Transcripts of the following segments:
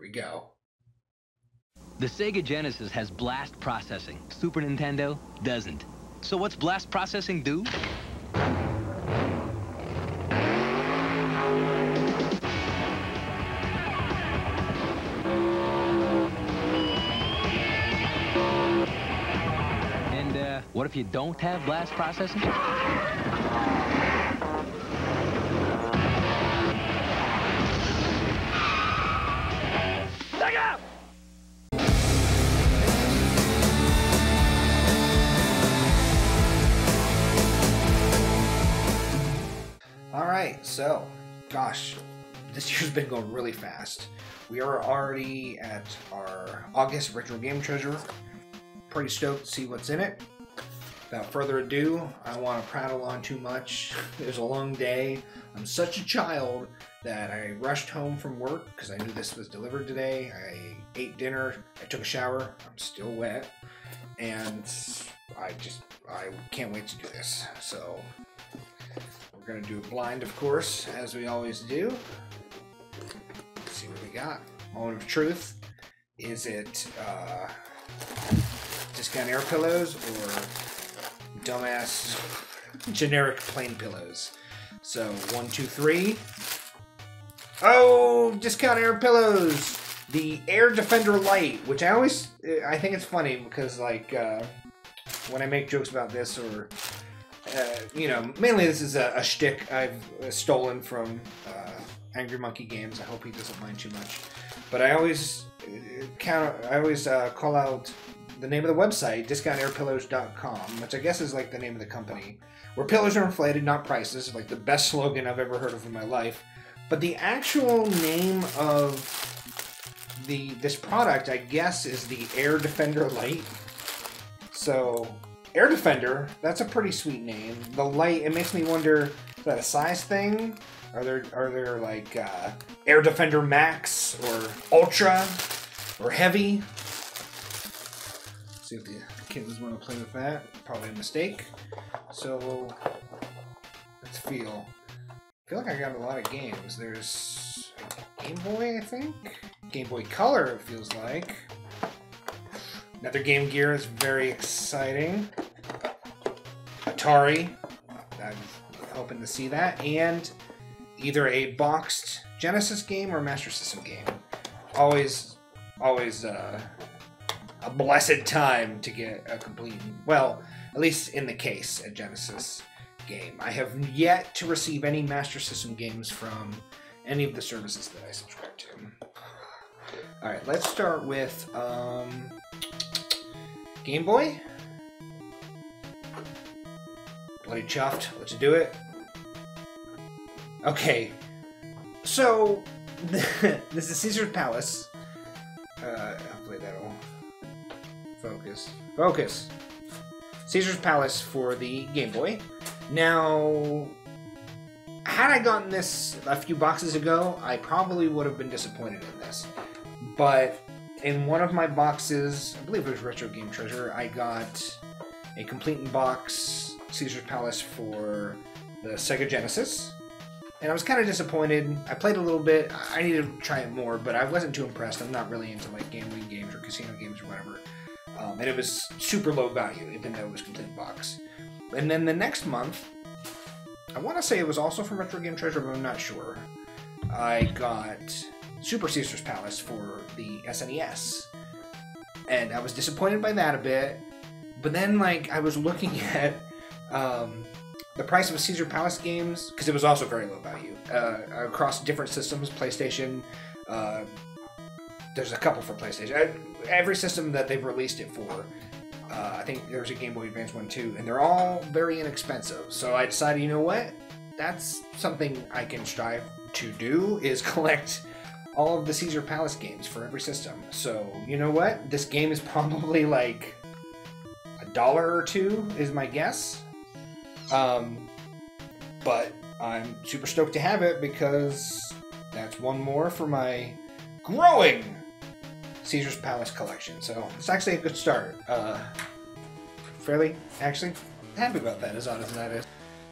we go. The Sega Genesis has blast processing. Super Nintendo doesn't. So what's blast processing do? And what if you don't have blast processing? Look out! Alright, so, gosh, this year's been going really fast. We are already at our August Retro Game Treasure. Pretty stoked to see what's in it. Without further ado, I don't want to prattle on too much. It was a long day. I'm such a child that I rushed home from work because I knew this was delivered today. I ate dinner, I took a shower, I'm still wet, and I can't wait to do this. So we're going to do a blind, of course, as we always do. Let's see what we got. Moment of truth. Is it discount air pillows or dumbass generic plain pillows? So 1, 2, 3. Oh, discount air pillows. The Air Defender Lite, which I think it's funny because like when I make jokes about this or you know, mainly this is a shtick I've stolen from Angry Monkey Games. I hope he doesn't mind too much. But I always call out the name of the website, discountairpillows.com, which I guess is like the name of the company, where pillows are inflated, not prices, like the best slogan I've ever heard of in my life. But the actual name of this product, I guess, is the Air Defender Lite. So, Air Defender, that's a pretty sweet name. The Lite, it makes me wonder, is that a size thing? Are there like Air Defender Max or Ultra or Heavy? See if the kids want to play with that. Probably a mistake. So let's feel. I feel like I got a lot of games. There's a Game Boy, I think. Game Boy Color, it feels like. Another Game Gear is very exciting. Atari. I'm hoping to see that. And either a boxed Genesis game or Master System game. Always a blessed time to get a complete, well, at least in the case, a Genesis game. I have yet to receive any Master System games from any of the services that I subscribe to. Alright, let's start with Game Boy. Bloody chuffed. Let's do it. Okay, so this is Caesar's Palace. Hopefully that'll focus. Caesar's Palace for the Game Boy. Now, had I gotten this a few boxes ago, I probably would have been disappointed in this. But in one of my boxes, I believe it was Retro Game Treasure, I got a complete in box Caesar's Palace for the Sega Genesis. And I was kind of disappointed. I played a little bit. I needed to try it more, but I wasn't too impressed. I'm not really into like gambling games or casino games or whatever. And it was super low value, even though it was complete box. And then the next month, I want to say it was also from Retro Game Treasure, but I'm not sure. I got Super Caesar's Palace for the SNES. And I was disappointed by that a bit. But then, like, I was looking at the price of Caesar Palace games, because it was also very low value, across different systems, PlayStation, there's a couple for PlayStation. Every system that they've released it for, I think there's a Game Boy Advance one too, and they're all very inexpensive. So I decided, you know what? That's something I can strive to do, is collect all of the Caesar Palace games for every system. So, you know what? This game is probably like $1 or $2 is my guess. But I'm super stoked to have it because that's one more for my growing Caesar's Palace collection. So it's actually a good start. Fairly, actually, happy about that, as honest as that is.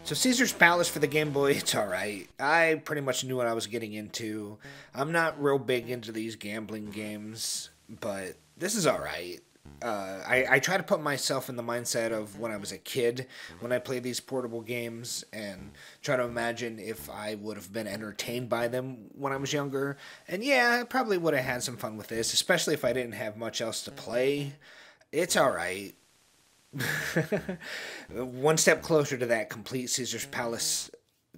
So Caesar's Palace for the Game Boy, it's alright. I pretty much knew what I was getting into. I'm not real big into these gambling games, but this is alright. I try to put myself in the mindset of when I was a kid, when I played these portable games, and try to imagine if I would have been entertained by them when I was younger. And yeah, I probably would have had some fun with this, especially if I didn't have much else to play. It's alright. One step closer to that complete Caesar's Palace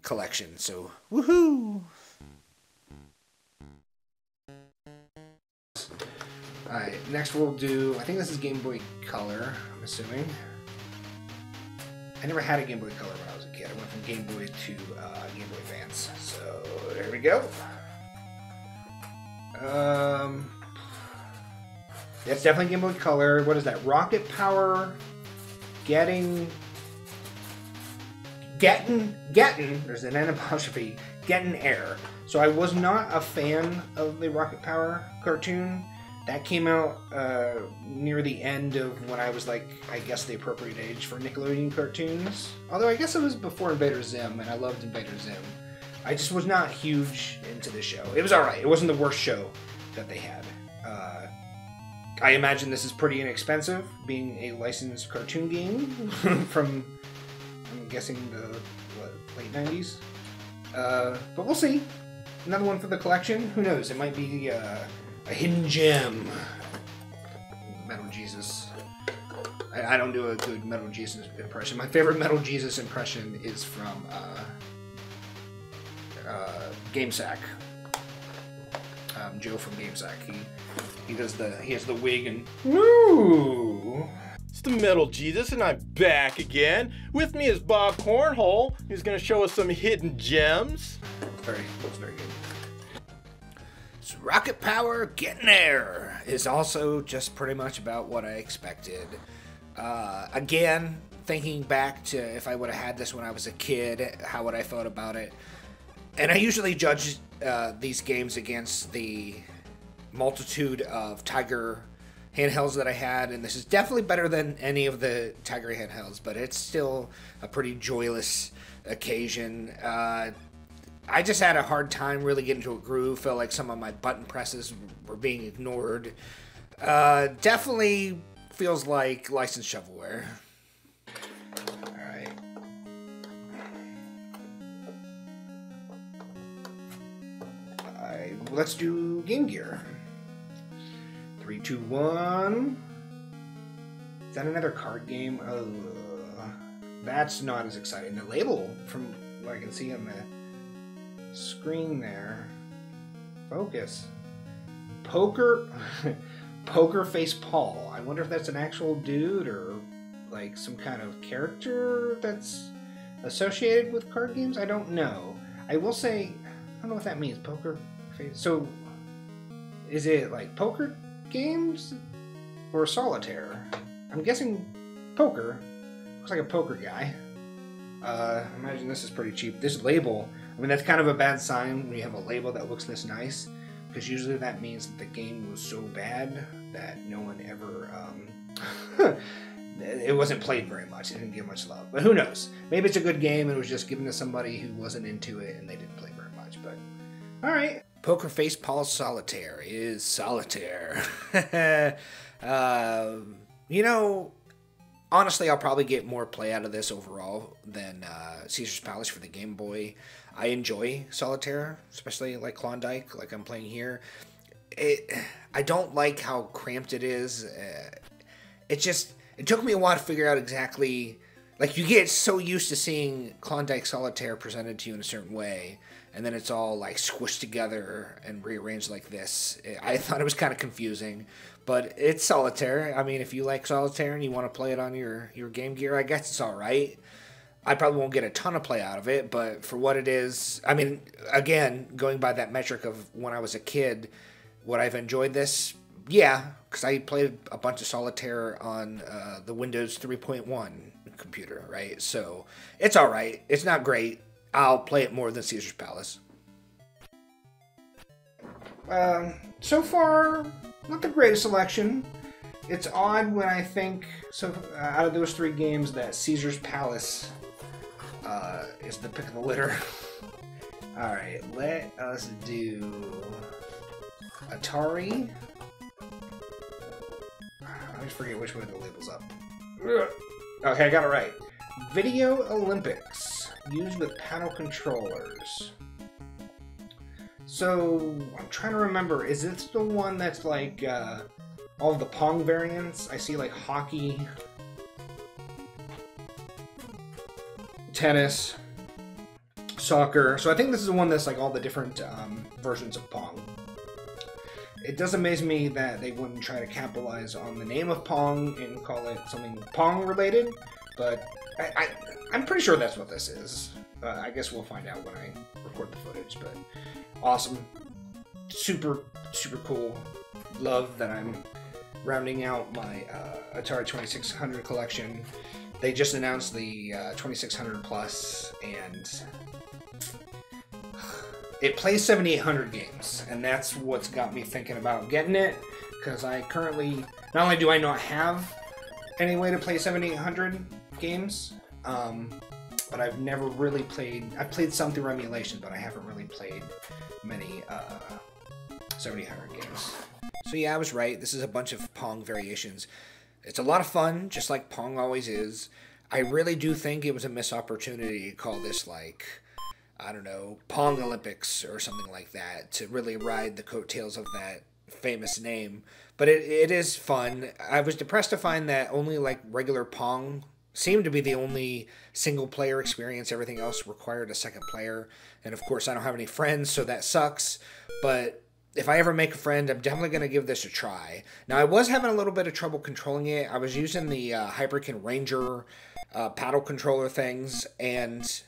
collection, so woohoo! Alright, next we'll do, I think this is Game Boy Color, I'm assuming. I never had a Game Boy Color when I was a kid. I went from Game Boy to Game Boy Advance. So, there we go. That's definitely Game Boy Color. What is that? Rocket Power, Getting, there's an N apostrophe, Getting Air. So I was not a fan of the Rocket Power cartoon. That came out near the end of when I was like, I guess the appropriate age for Nickelodeon cartoons. Although I guess it was before Invader Zim, and I loved Invader Zim. I just was not huge into the show. It was alright. It wasn't the worst show that they had. I imagine this is pretty inexpensive, being a licensed cartoon game from, I'm guessing, the late 90s. But we'll see. Another one for the collection. Who knows? It might be a hidden gem. Metal Jesus. I don't do a good Metal Jesus impression. My favorite Metal Jesus impression is from GameSack. Joe from GameSack. He has the wig and woo. It's the Metal Jesus, and I'm back again. With me is Bob Cornhole, who's going to show us some hidden gems. Looks very good. So Rocket Power Getting There is also just pretty much about what I expected. Again, thinking back to if I would have had this when I was a kid, how would I felt about it? And I usually judge these games against the multitude of Tiger handhelds that I had, and this is definitely better than any of the Tiger handhelds, but it's still a pretty joyless occasion. I just had a hard time really getting to a groove. Felt like some of my button presses were being ignored. Definitely feels like licensed shovelware. Alright. Let's do Game Gear. 3, 2, 1. Is that another card game? Oh, that's not as exciting. The label, from what I can see on the screen there. Focus. Poker Face Paul. I wonder if that's an actual dude or like some kind of character that's associated with card games. I don't know. I will say, I don't know what that means. Poker Face. So, is it like poker games or solitaire? I'm guessing poker. Looks like a poker guy. Imagine this is pretty cheap. This label, I mean, that's kind of a bad sign when you have a label that looks this nice, because usually that means that the game was so bad that no one ever, it wasn't played very much. It didn't get much love. But who knows? Maybe it's a good game and it was just given to somebody who wasn't into it and they didn't play very much. But, alright. Poker Face Paul Solitaire is solitaire. You know, honestly, I'll probably get more play out of this overall than Caesar's Palace for the Game Boy. I enjoy solitaire, especially like Klondike, like I'm playing here. I don't like how cramped it is. It took me a while to figure out exactly, like you get so used to seeing Klondike Solitaire presented to you in a certain way, and then it's all like squished together and rearranged like this. I thought it was kind of confusing, but it's solitaire. I mean, if you like solitaire and you want to play it on your Game Gear, I guess it's alright. I probably won't get a ton of play out of it, but for what it is, I mean, again, going by that metric of when I was a kid, would I've enjoyed this? Yeah, because I played a bunch of solitaire on the Windows 3.1 computer, right? So it's alright. It's not great. I'll play it more than Caesar's Palace. So far, not the greatest selection. It's odd when I think, so out of those three games, that Caesar's Palace is the pick of the litter. Alright, let us do Atari. I always forget which way the label's up. Okay, I got it right. Video Olympics, used with paddle controllers. So, I'm trying to remember, is this the one that's like all of the Pong variants? I see like hockey, tennis, soccer. So I think this is the one that's like all the different versions of Pong. It does amaze me that they wouldn't try to capitalize on the name of Pong and call it something Pong related, but I'm pretty sure that's what this is. I guess we'll find out when I record the footage, but awesome. Super, super cool. Love that I'm rounding out my Atari 2600 collection. They just announced the 2600 Plus, and it plays 7,800 games, and that's what's got me thinking about getting it, because I currently, not only do I not have any way to play 7,800 games, but I've never really played, I've played some through emulation, but I haven't really played many 7,800 games. So yeah, I was right, this is a bunch of Pong variations. It's a lot of fun, just like Pong always is. I really do think it was a missed opportunity to call this like, I don't know, Pong Olympics or something like that, to really ride the coattails of that famous name. But it is fun. I was depressed to find that only like regular Pong seemed to be the only single player experience. Everything else required a second player. And of course I don't have any friends, so that sucks. But if I ever make a friend, I'm definitely going to give this a try. Now, I was having a little bit of trouble controlling it. I was using the Hyperkin Ranger paddle controller things, and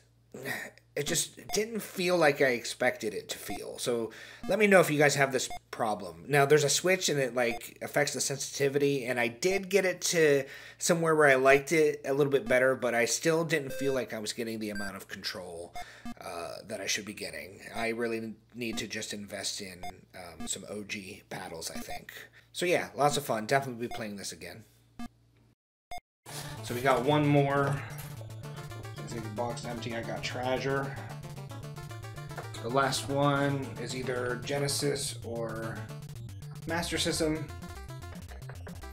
it just didn't feel like I expected it to feel. So let me know if you guys have this problem. Now, there's a switch, and it like affects the sensitivity, and I did get it to somewhere where I liked it a little bit better, but I still didn't feel like I was getting the amount of control that I should be getting. I really need to just invest in some OG paddles, I think. So yeah, lots of fun. Definitely be playing this again. So we got one more. I think the box is empty. I got Treasure. The last one is either Genesis or Master System.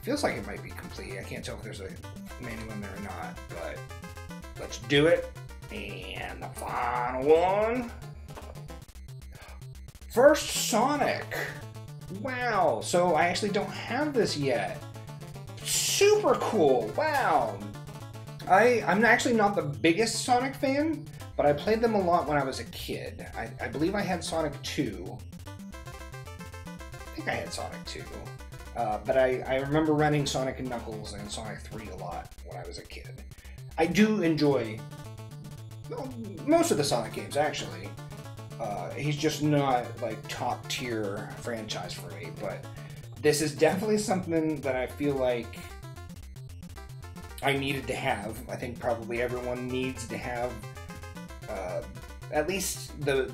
Feels like it might be complete. I can't tell if there's a manual in there or not, but let's do it. And the final one. First Sonic. Wow. So I actually don't have this yet. Super cool. Wow. I'm actually not the biggest Sonic fan, but I played them a lot when I was a kid. I believe I had Sonic 2. I think I had Sonic 2. But I remember renting Sonic & Knuckles and Sonic 3 a lot when I was a kid. I do enjoy most of the Sonic games, actually. He's just not, like, top-tier franchise for me, but this is definitely something that I feel like I needed to have. I think probably everyone needs to have at least the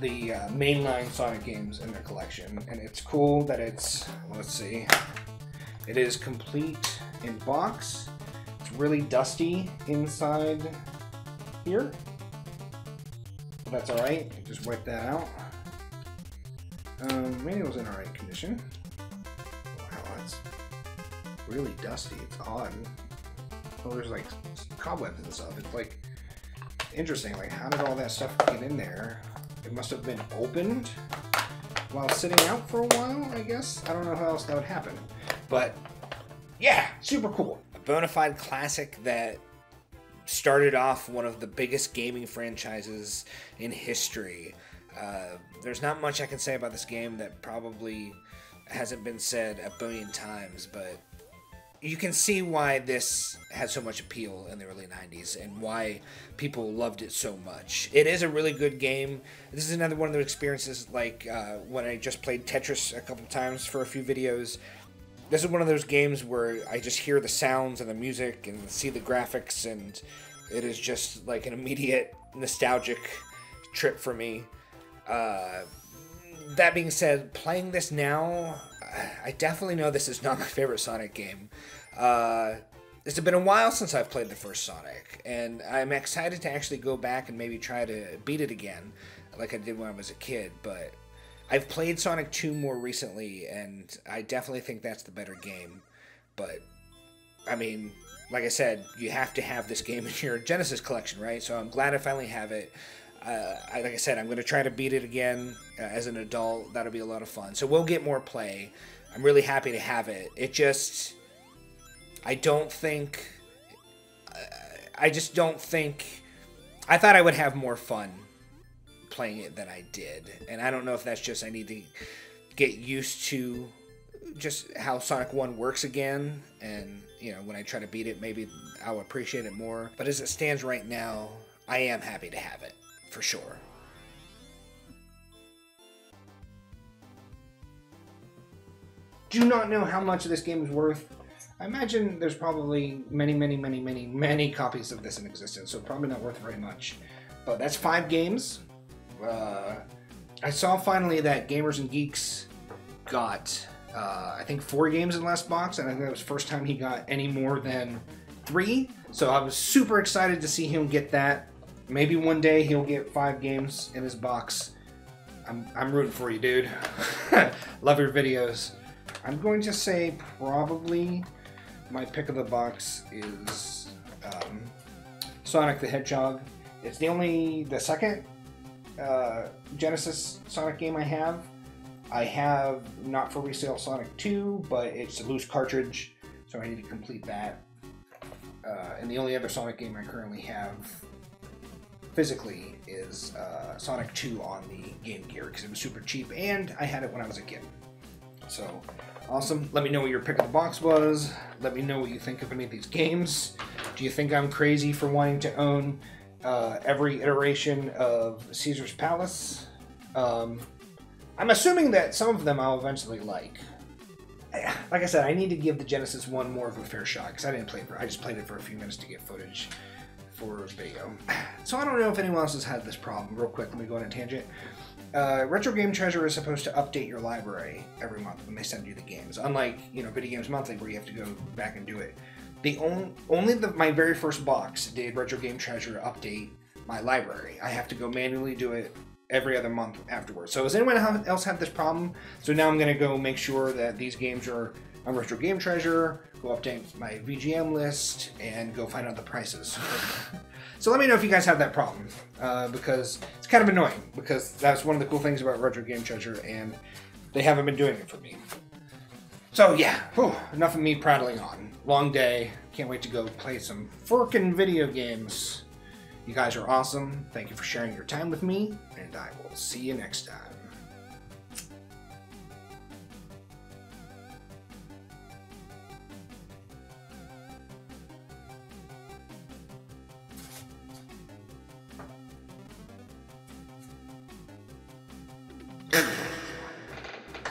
mainline Sonic games in their collection. And it's cool that it's, let's see, it is complete in box. It's really dusty inside here. But that's alright, just wipe that out. Manual's in alright condition. Wow, that's really dusty. It's odd. Oh, there's like cobwebs and stuff. It's like interesting. Like, how did all that stuff get in there? It must have been opened while sitting out for a while, I guess. I don't know how else that would happen. But yeah, super cool. A bona fide classic that started off one of the biggest gaming franchises in history. There's not much I can say about this game that probably hasn't been said a billion times, but you can see why this had so much appeal in the early 90s and why people loved it so much. It is a really good game. This is another one of those experiences like when I just played Tetris a couple times for a few videos. This is one of those games where I just hear the sounds and the music and see the graphics, and it is just like an immediate nostalgic trip for me. That being said, playing this now, I definitely know this is not my favorite Sonic game. it's been a while since I've played the first Sonic, and I'm excited to actually go back and maybe try to beat it again, like I did when I was a kid, but I've played Sonic 2 more recently, and I definitely think that's the better game, but, I mean, like I said, you have to have this game in your Genesis collection, right? So I'm glad I finally have it. Like I said, I'm going to try to beat it again as an adult. That'll be a lot of fun. So we'll get more play. I'm really happy to have it. It just... I just don't think... I thought I would have more fun playing it than I did. And I don't know if that's just I need to get used to just how Sonic 1 works again. And, you know, when I try to beat it, maybe I'll appreciate it more. But as it stands right now, I am happy to have it, for sure. Do not know how much this game is worth. I imagine there's probably many copies of this in existence, so probably not worth very much. But that's 5 games. I saw finally that Gamers and Geeks got, I think 4 games in the last box, and I think that was the first time he got any more than 3. So I was super excited to see him get that. Maybe one day he'll get 5 games in his box. I'm rooting for you, dude. Love your videos. I'm going to say probably my pick of the box is Sonic the Hedgehog. It's the second Genesis Sonic game I have. I have not for resale Sonic 2, but it's a loose cartridge, so I need to complete that. And the only other Sonic game I currently have physically is Sonic 2 on the Game Gear, because it was super cheap, and I had it when I was a kid. So, awesome. Let me know what your pick of the box was. Let me know what you think of any of these games. Do you think I'm crazy for wanting to own every iteration of Caesar's Palace? I'm assuming that some of them I'll eventually like. Like I said, I need to give the Genesis one more of a fair shot, because I didn't play it I just played it for a few minutes to get footage for video. So I don't know if anyone else has had this problem. Real quick, let me go on a tangent. Retro Game Treasure is supposed to update your library every month when they send you the games. Unlike, you know, Video Games Monthly, where you have to go back and do it. My very first box did Retro Game Treasure update my library. I have to go manually do it every other month afterwards. So does anyone else have this problem? So now I'm going to go make sure that these games are on Retro Game Treasure, go update my VGM list, and go find out the prices. So let me know if you guys have that problem, because it's kind of annoying, because that's one of the cool things about Retro Game Treasure, and they haven't been doing it for me. So yeah, enough of me prattling on. Long day, can't wait to go play some frickin' video games. You guys are awesome. Thank you for sharing your time with me, and I will see you next time.